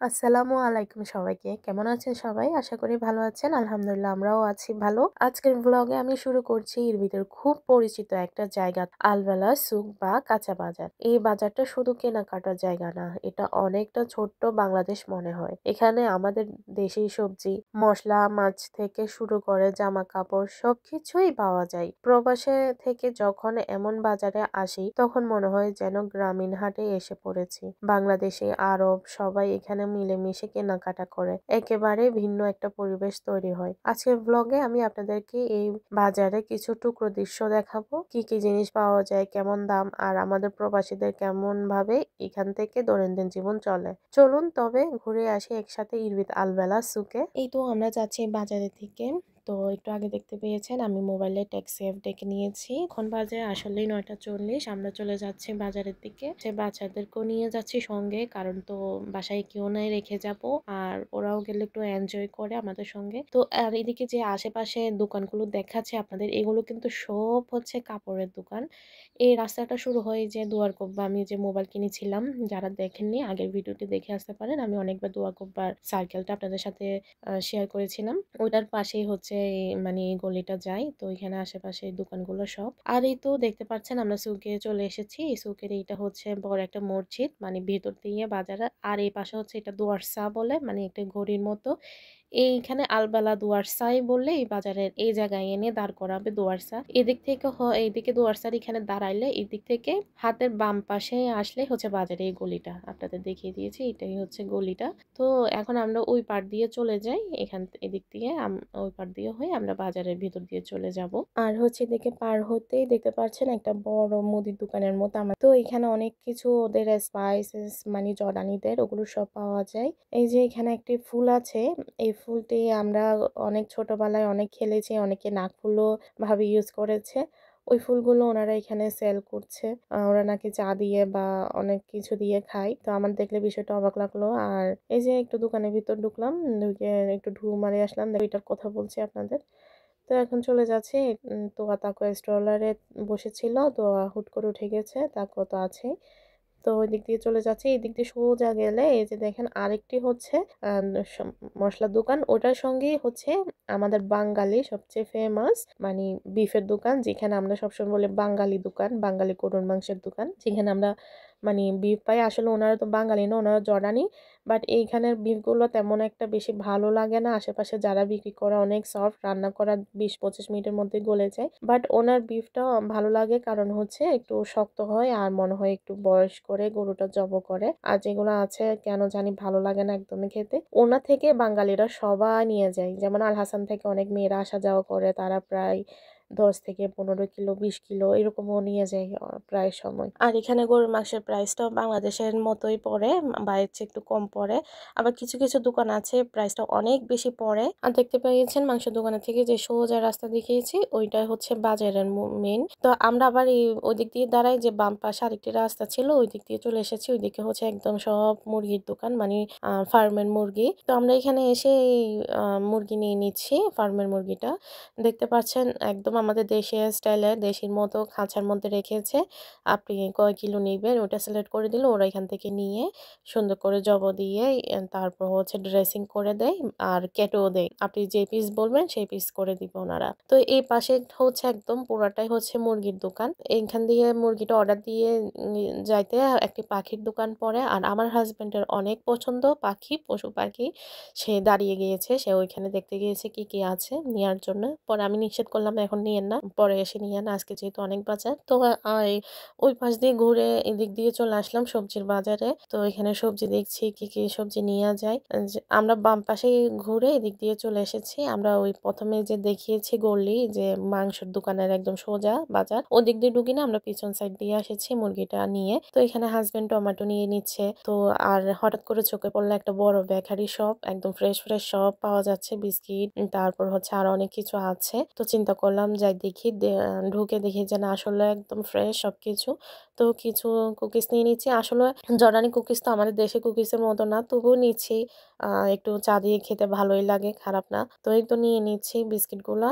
আসসালামু আলাইকুম সবাইকে। কেমন আছেন সবাই? আশা করি ভালো আছেন। আলহামদুলিল্লাহ আমরাও আছি ভালো। আজকের ভ্লগে আমি শুরু করছি এর ভিতর খুব পরিচিত একটা জায়গা আলবেলা সুক বা কাঁচা বাজার। এই বাজারটা শুধু কেনাকাটার জায়গা না, এটা অনেকটা ছোট্ট বাংলাদেশ মনে হয়। এখানে আমাদের দেশি সবজি, মসলা, মাছ থেকে শুরু করে জামা কাপড় সবকিছুই পাওয়া যায়। প্রবাসে থেকে যখন এমন বাজারে আসি তখন মনে হয় যেন গ্রামীণ হাটে এসে পড়েছি। বাংলাদেশি, আরব সবাই এখানে মিলেমিশে কেনাকাটা করে। একেবারে ভিন্ন একটা পরিবেশ তৈরি হয়। আজকের ব্লগে আমি আপনাদেরকে এই বাজারে কিছু টুকরো দৃশ্য দেখাবো। কি কি জিনিস পাওয়া যায়, কেমন দাম, আর আমাদের প্রবাসীদের কেমন ভাবে এখান থেকে দৈনন্দিন জীবন চলে। চলুন তবে ঘুরে আসি একসাথে ইরবিদ আলবেলা সুকে। এই তো আমরা যাচ্ছি বাজারের থেকে। তো একটু আগে দেখতে পেয়েছেন আমি মোবাইলে ট্যাক্সি অ্যাপ ডেকে নিয়েছি। এখন বাজে আসলেই 9:40। আমরা চলে যাচ্ছি বাজারের দিকে। সে বাচ্চাদেরকেও নিয়ে যাচ্ছি সঙ্গে, কারণ তো বাসায় কেউ নাই, রেখে যাব। আর ওরাও গেলে একটু এনজয় করে আমাদের সঙ্গে। তো আর এদিকে যে আশেপাশে দোকানগুলো দেখাচ্ছে আপনাদের, এগুলো কিন্তু সব হচ্ছে কাপড়ের দোকান। এই রাস্তাটা শুরু হয় যে দুয়ারকব্বা, আমি যে মোবাইল কিনেছিলাম, যারা দেখেননি আগের ভিডিওটি দেখে আসতে পারেন। আমি অনেকবার দুয়ারকব্বার সার্কেলটা আপনাদের সাথে শেয়ার করেছিলাম। ওটার পাশেই হচ্ছে মানে এই গলিটা যায়। তো এখানে আশেপাশে দোকানগুলো সব। আর এই তো দেখতে পাচ্ছেন আমরা সুকে চলে এসেছি। এই সুকের এইটা হচ্ছে বড় একটা মসজিদ, মানে ভেতর দিয়ে বাজার। আর এই পাশে হচ্ছে এটা দুয়ারসা বলে, মানে একটা ঘড়ির মতো। এইখানে আলবেলা দুয়ারসাই বললে এই বাজারের এই জায়গায় এনে দাঁড় করাবে দুয়ারসা। এদিক থেকে এইদিকে দুয়ারসার এখানে দাঁড়াইলে, এদিক থেকে হাতের বাম পাশে আসলে হচ্ছে বাজারে এই গলিটা আপনাদের দেখিয়ে দিয়েছি। এটাই হচ্ছে গলিটা। তো এখন আমরা ওই পার দিয়ে চলে যাই। এদিক দিয়ে ওই পার দিয়ে হয়ে আমরা বাজারের ভিতর দিয়ে চলে যাব। আর হচ্ছে এদিকে পার হতেই দেখতে পাচ্ছেন একটা বড় মুদির দোকানের মতো। আমার তো এখানে অনেক কিছু ওদের স্পাইসেস, মানে জর্দানিদের, ওগুলো সব পাওয়া যায়। এই যে এখানে একটি ফুল আছে। এই ফুলটি আমরা অনেক ছোটবেলায় অনেক খেলেছি, অনেকে নাকফুলও ভাবে ইউজ করেছে। ওই ফুলগুলো ওনারা এখানে সেল করছে। ওরা নাকি চা দিয়ে বা অনেক কিছু দিয়ে খায়। তো আমার দেখলে বিষয়টা অবাক লাগলো। আর এই যে একটু দোকানের ভিতর ঢুকলাম, ঢুকে একটু ঢু মারে আসলাম। এটার কথা বলছি আপনাদের। তো এখন চলে যাচ্ছি। তোয়া তাকো স্ট্রলারে বসেছিল, তো হুট করে উঠে গেছে, তাকো তো আছেই। তো ওই দিক দিয়ে চলে যাচ্ছি। এই দিক দিয়ে সোজা গেলে এই যে দেখেন আরেকটি হচ্ছে আহ, মশলার দোকান। ওটার সঙ্গেই হচ্ছে আমাদের বাঙালি সবচেয়ে ফেমাস, মানে বিফের দোকান, যেখানে আমরা সবসময় বলি বাঙালি দোকান, বাঙালি গরুর মাংসের দোকান, যেখানে আমরা মানে বিফ পাই। আসলে ওনারা তো বাঙালি না, ওনারা জর্ডানি। বাট এইখানের বিফগুলো তেমন একটা বেশি ভালো লাগে না। আশেপাশে যারা বিক্রি করে অনেক সফট, রান্না করা 20-25 মিনিটের মধ্যে গলে যায়। বাট ওনার বিফটা ভালো লাগে, কারণ হচ্ছে একটু শক্ত হয় আর মনে হয় একটু বয়স করে গরুটা জব করে। আর যেগুলো আছে কেন জানি ভালো লাগে না একদমই খেতে। ওনা থেকে বাঙালিরা সবাই নিয়ে যায়। যেমন আল হাসান থেকে অনেক মেয়েরা আসা যাওয়া করে, তারা প্রায় 10 থেকে 15 কিলো, 20 কিলো এরকমও নিয়ে যায় প্রায় সময়। আর এখানে গরুর মাংসের প্রাইসটাও বাংলাদেশের মতোই পড়ে, বা এর চেয়ে একটু কম পড়ে। আবার কিছু কিছু দোকান আছে প্রাইসটা অনেক বেশি পড়ে। আর দেখতে পেয়েছেন মাংসের দোকানের থেকে যে সোজা রাস্তা দেখিয়েছি, ওইটাই হচ্ছে বাজারের মেন। তো আমরা আবার ওই দিক দিয়ে দাঁড়াই, যে বাম পাশে আরেকটি রাস্তা ছিল, ওই দিক দিয়ে চলে এসেছি। ওইদিকে হচ্ছে একদম সব মুরগির দোকান, মানে ফার্মের মুরগি। তো আমরা এখানে এসে মুরগি নিয়ে নিচ্ছি। ফার্মের মুরগিটা দেখতে পাচ্ছেন একদম আমাদের দেশীয় স্টাইলে, দেশির মতো খাঁচার মধ্যে রেখেছে। আপনি কয় কিলো নেবেন ওটা সিলেক্ট করে দিলে ওরা এখান থেকে নিয়ে সুন্দর করে জব দিয়ে তারপর হচ্ছে ড্রেসিং করে দেয় আর কেটেও দেয়। আপনি যে পিস বলবেন সেই পিস করে দিবে ওনারা। তো এই পাশে হচ্ছে একদম পুরাটাই হচ্ছে মুরগির দোকান। এইখান দিয়ে মুরগিটা অর্ডার দিয়ে যাইতে একটি পাখির দোকান পড়ে। আর আমার হাজবেন্ডের অনেক পছন্দ পাখি, পশু পাখি। সে দাঁড়িয়ে গিয়েছে, সে ওইখানে দেখতে গিয়েছে কি কি আছে নেওয়ার জন্য। পরে আমি নিষেধ করলাম এখন নিয়েন না, পরে এসে নিয়েন, আজকে যেহেতু অনেক বাজার। তো ওই পাশ দিয়ে ঘুরে এদিক দিয়ে চলে আসলাম সবজির বাজারে। তো এখানে সবজি দেখছি কি কি সবজি নেওয়া যায়। আমরা বাম পাশে ঘুরে এদিক দিয়ে চলে এসেছি। আমরা ওই প্রথমে যে দেখিয়েছি গলি, যে মাংসের দোকানের একদম সোজা বাজার, ওদিক দিয়ে ঢুকি না, আমরা পিছন সাইড দিয়ে এসেছি মুরগিটা নিয়ে। তো এখানে হাজবেন্ড টমেটো নিয়ে নিচ্ছে। তো আর হঠাৎ করে চোখে পড়লো একটা বড় বেকারি শপ, একদম ফ্রেশ ফ্রেশ সব পাওয়া যাচ্ছে, বিস্কিট, তারপর হচ্ছে আরো অনেক কিছু আছে। তো চিন্তা করলাম যাই দেখি, ঢুকে দেখি যে না আসলে একদম ফ্রেশ সবকিছু। তো কিছু কুকিজ নিয়ে নিচ্ছি। আসলে জর্দানি কুকিজ তো আমাদের দেশে কুকিজের মতো না, তবুও নিচ্ছি। একটু চা দিয়ে খেতে ভালোই লাগে, খারাপ না। তো এই তো নিয়ে নিচ্ছি বিস্কিটগুলা।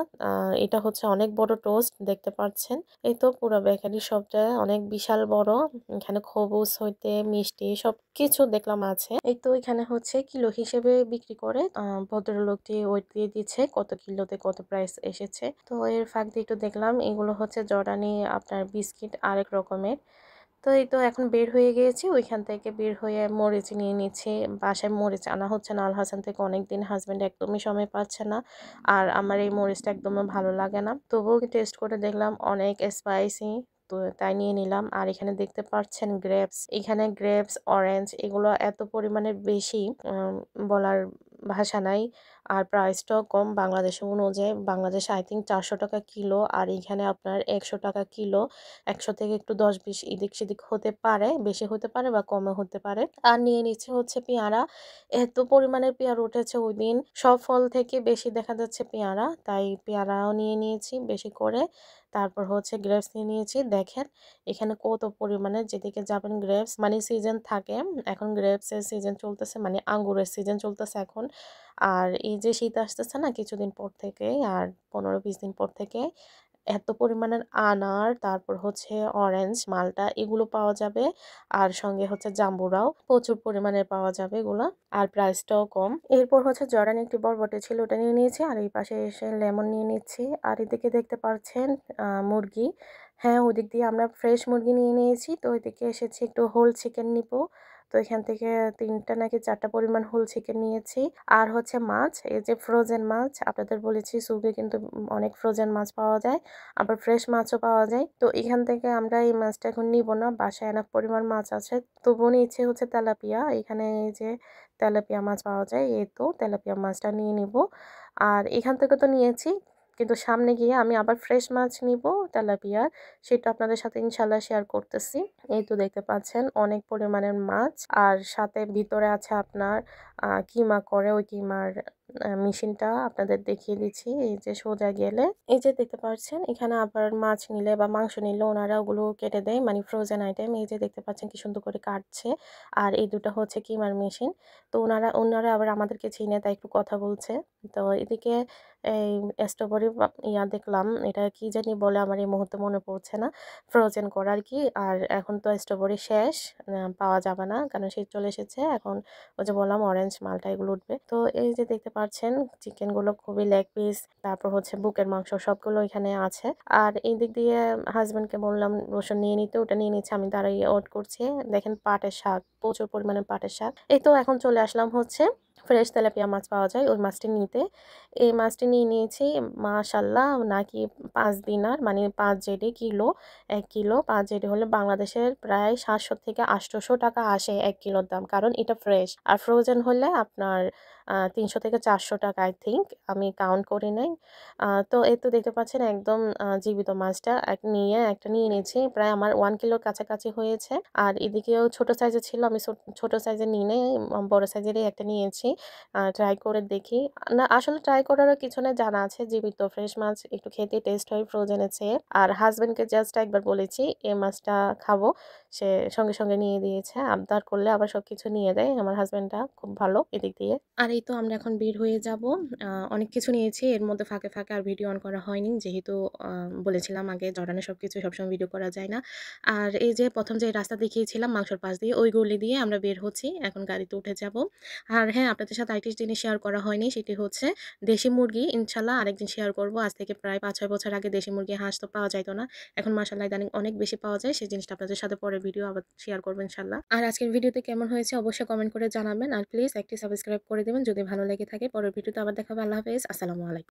এটা হচ্ছে অনেক বড় টোস্ট দেখতে পাচ্ছেন। এই তো পুরো বেকারি শপটা অনেক বিশাল বড়। এখানে খবুজ হইতে মিষ্টি সবকিছু দেখলাম আছে। এই তো এখানে হচ্ছে কিলো হিসেবে বিক্রি করে। ভদ্রলোকটি ওয়েট দিয়ে দিচ্ছে কত কিলোতে কত প্রাইস এসেছে। তো এর ফাঁক দিয়ে একটু দেখলাম এগুলো হচ্ছে জর্ডানি আপনার বিস্কিট আরেক রকমের। তো এই তো এখন বের হয়ে গিয়েছি, ওইখান থেকে বের হয়ে মরিচ নিয়ে নিচ্ছি। বাসায় মরিচ আনা হচ্ছে না, আল হাসান থেকে অনেকদিন হাজব্যান্ড একদমই সময় পাচ্ছে না। আর আমার এই মরিচটা একদমই ভালো লাগে না, তবুও টেস্ট করে দেখলাম অনেক স্পাইসি। তো তাই নিয়ে নিলাম। আর এখানে দেখতে পাচ্ছেন গ্রেপস, এখানে গ্রেপস অরেঞ্জ এগুলো এত পরিমাণে বেশি, বলার ভাষা নাই। আর প্রাইসটাও কম বাংলাদেশে অনুযায়ী। বাংলাদেশে আই থিঙ্ক 400 টাকা কিলো, আর এখানে আপনার 100 টাকা কিলো। 100 থেকে একটু 10-20 এদিক সেদিক হতে পারে, বেশি হতে পারে বা কমও হতে পারে। আর নিয়ে নিচ্ছে হচ্ছে পেয়ারা। এত পরিমাণে পেয়ারা উঠেছে ওই দিন, সব ফল থেকে বেশি দেখা যাচ্ছে পেয়ারা, তাই পেয়ারাও নিয়ে নিয়েছি বেশি করে। তারপর হচ্ছে গ্রেপস নিয়ে নিয়েছি। দেখেন এখানে কত পরিমাণে, যেদিকে যাবেন গ্রেপস, মানে সিজন থাকে। এখন গ্রেপসের সিজন চলতেছে, মানে আঙ্গুরের সিজন চলতেছে এখন। আর এই যে শীত আসতেছে না কিছুদিন পর থেকে, আর 15-20 দিন পর থেকে, এত পরিমাণের আনার, তারপর হচ্ছে অরেঞ্জ, মালটা এগুলো পাওয়া যাবে। আর সঙ্গে হচ্ছে জাম্বুরাও প্রচুর পরিমাণে পাওয়া যাবে এগুলা। আর প্রাইসটাও কম। এরপর হচ্ছে জর্ডান একটি বরবটি ছিল, ওটা নিয়ে নিয়েছি। আর এই পাশে এসে লেমন নিয়ে নিচ্ছি। আর এদিকে দেখতে পাচ্ছেন মুরগি। হ্যাঁ, ওদিক দিয়ে আমরা ফ্রেশ মুরগি নিয়ে নিয়েছি। তো ওইদিকে এসেছি একটু হোল চিকেন নিব। তো এখান থেকে 3টা নাকি 4টা পরিমাণ হোল চিকেন নিয়েছি। আর হচ্ছে মাছ, এই যে ফ্রোজেন মাছ, আপনাদের বলেছি সুগে কিন্তু অনেক ফ্রোজেন মাছ পাওয়া যায়, আবার ফ্রেশ মাছও পাওয়া যায়। তো এখান থেকে আমরা এই মাছটা এখন নিব না, বাসায় এনাফ পরিমাণ মাছ আছে। তবুও নিচ্ছে হচ্ছে তেলাপিয়া। এখানে এই যে তেলাপিয়া মাছ পাওয়া যায়, এই তো তেলাপিয়া মাছটা নিয়ে নিব। আর এখান থেকে তো নিয়েছি, কিন্তু সামনে গিয়ে আমি আবার ফ্রেশ মাছ নিব তেলাপিয়ার, সেটা আপনাদের সাথে ইনশাল্লাহ শেয়ার করতেছি। এই তো দেখতে পাচ্ছেন অনেক পরিমাণের মাছ। আর সাথে ভিতরে আছে আপনার কিমা করে, ওই কিমার মেশিনটা আপনাদের দেখিয়ে দিচ্ছি। এই যে সোজা গেলে এই যে দেখতে পাচ্ছেন, এখানে আবার মাছ নিলে বা মাংস নিলে ওনারা ওগুলো কেটে দেয়, মানে ফ্রোজেন আইটেম। এই যে দেখতে পাচ্ছেন কি সুন্দর করে কাটছে। আর এই দুটো হচ্ছে কিমার মেশিন। তো ওনারা ওনারা আবার আমাদেরকে চিনে, তাই একটু কথা বলছে। তো এদিকে এই স্ট্রবেরি দেখলাম, এটা কি জানি বলে, আমার এই মুহূর্তে মনে পড়ছে না। ফ্রোজেন করা আর কি। আর এখন তো স্ট্রবেরি শেষ, পাওয়া যাবে না, কারণ শীত চলে এসেছে। এখন ওই যে বললাম অরেঞ্জ মালটা এগুলো উঠবে। তো এই যে দেখতে পাচ্ছেন চিকেনগুলো খুবই লেগ পিস, তারপর হচ্ছে বুকের মাংস সবগুলো এখানে আছে। আর এই দিক দিয়ে হাজব্যান্ডকে বললাম রসুন নিয়ে নিতে, ওটা নিয়ে নিচ্ছে, আমি তারাই ওয়েট করছি। দেখেন পাটের শাক, প্রচুর পরিমাণে পাটের শাক। এই তো এখন চলে আসলাম হচ্ছে ফ্রেশ তেলাপিয়া মাছ পাওয়া যায় ওই মাছটি নিতে। এই মাছটি নিয়ে নিয়েছি। মাশাল্লাহ, নাকি 5 দিনার, মানে 5 জেডি কিলো। 1 কিলো 5 জেডি হলে বাংলাদেশের প্রায় 700 থেকে 800 টাকা আসে 1 কিলোর দাম, কারণ এটা ফ্রেশ। আর ফ্রোজেন হলে আপনার 300 থেকে 400 টাকা আই থিঙ্ক, আমি কাউন্ট করি নাই। তো এই তো দেখতে পাচ্ছেন একদম জীবিত মাছটা নিয়ে একটা নিয়ে নিয়েছি, প্রায় আমার 1 কিলোর কাছাকাছি হয়েছে। আর এদিকেও ছোট সাইজের ছিল, আমি ছোট সাইজের নিই নাই, বড় সাইজেরই একটা নিয়েছি। ট্রাই করে দেখি। না, আসলে ট্রাই করারও কিছু না, জানা আছে জীবিত ফ্রেশ মাছ একটু খেতে টেস্ট হয় ফ্রোজেনের চেয়ে। আর হাজব্যান্ডকে জাস্ট একবার বলেছি এই মাছটা খাবো, সে সঙ্গে সঙ্গে নিয়ে দিয়েছে। আবদার করলে আবার সবকিছু নিয়ে দেয় আমার হাজব্যান্ডটা, খুব ভালো এদিক দিয়ে। আর এই তো আমরা এখন বের হয়ে যাব। অনেক কিছু নিয়েছি, এর মধ্যে ফাঁকে ফাঁকে আর ভিডিও অন করা হয়নি, যেহেতু বলেছিলাম আগে জর্ডানের সবকিছু সবসময় ভিডিও করা যায় না। আর এই যে প্রথম যে রাস্তা দেখিয়েছিলাম মাংসর পাশ দিয়ে, ওই গলি দিয়ে আমরা বের হচ্ছি, এখন গাড়িতে উঠে যাব। আর হ্যাঁ, আপনাদের সাথে আরেকটি জিনিস শেয়ার করা হয়নি, সেটি হচ্ছে দেশি মুরগি। ইনশাল্লাহ আরেকদিন শেয়ার করব। আজ থেকে প্রায় 5-6 বছর আগে দেশি মুরগি, হাঁস তো পাওয়া যাইতো না, এখন মাশাআল্লাহ ইদানিং অনেক বেশি পাওয়া যায়। সেই জিনিসটা আপনাদের সাথে পরে ভিডিও আবার শেয়ার করবো ইনশাল্লাহ। আর আজকের ভিডিওতে কেমন হয়েছে অবশ্যই কমেন্ট করে জানাবেন। আর প্লিজ একটি সাবস্ক্রাইব করে দেবেন যদি ভালো লেগে থাকে। পরের ভিডিওতে আবার দেখা হবে। আল্লাহ হাফেজ, আসসালামু আলাইকুম।